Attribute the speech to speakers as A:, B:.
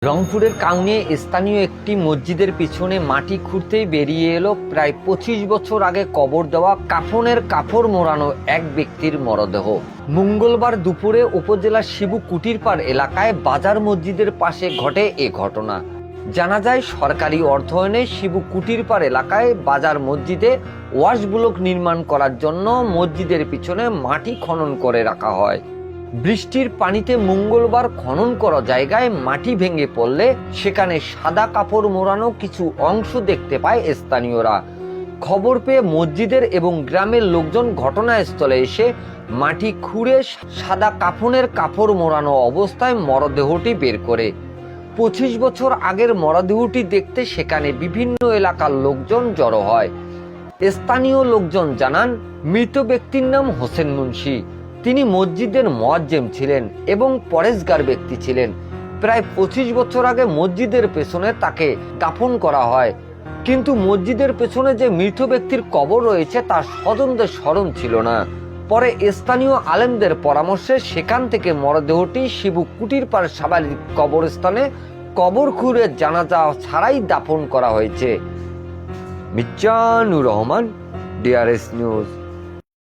A: রংপুরের কাউনিয়ে স্থানীয় একটি মসজিদের পিছনে মাটি খুঁড়তেই বেরিয়ে এলো প্রায় ২৫ বছর আগে কবর দেওয়া কাফনের কাপড় মোড়ানো এক ব্যক্তির মরদেহ। মঙ্গলবার দুপুরে উপজেলার শিবু কুটিরপাড় এলাকায় বাজার মসজিদের পাশে ঘটে এ ঘটনা। জানা যায়, সরকারি অর্থায়নে শিবু কুটিরপাড় এলাকায় বাজার মসজিদে ওয়াশ ব্লক নির্মাণ করার জন্য মসজিদের পিছনে মাটি খনন করে রাখা হয়। বৃষ্টির পানিতে মঙ্গলবার খনন করা জায়গায় মাটি ভেঙে পড়লে সেখানে সাদা কাপড় মোড়ানো কিছু অংশ দেখতে পায় স্থানীয়রা। খবর পেয়ে মসজিদের এবং গ্রামের লোকজন ঘটনাস্থলে এসে মাটি খুঁড়ে সাদা কাফনের কাপড় মোড়ানো অবস্থায় মরদেহটি বের করে। ২৫ বছর আগের মরদেহটি দেখতে সেখানে বিভিন্ন এলাকার লোকজন জড়ো হয়। স্থানীয় লোকজন জানান, মৃত ব্যক্তির নাম হোসেন মুন্সি। তিনি মসজিদের মুয়াজ্জিম ছিলেন এবং পরেশগার ব্যক্তি ছিলেন। প্রায় ২৫ বছর আগে মসজিদের পেছনে তাকে দাফন করা হয়, কিন্তু মসজিদের পেছনে যে মৃত ব্যক্তির কবর রয়েছে তার স্বজনদের স্মরণ ছিল না। পরে স্থানীয় আলেমদের পরামর্শে সেখান থেকে মরদেহটি শিবু কুটিরপাড় সাবালিক কবরস্থানে কবর খুঁড়ে জানাজা ছাড়াই দাফন করা হয়েছে। Mizanur Rahman, DRS news.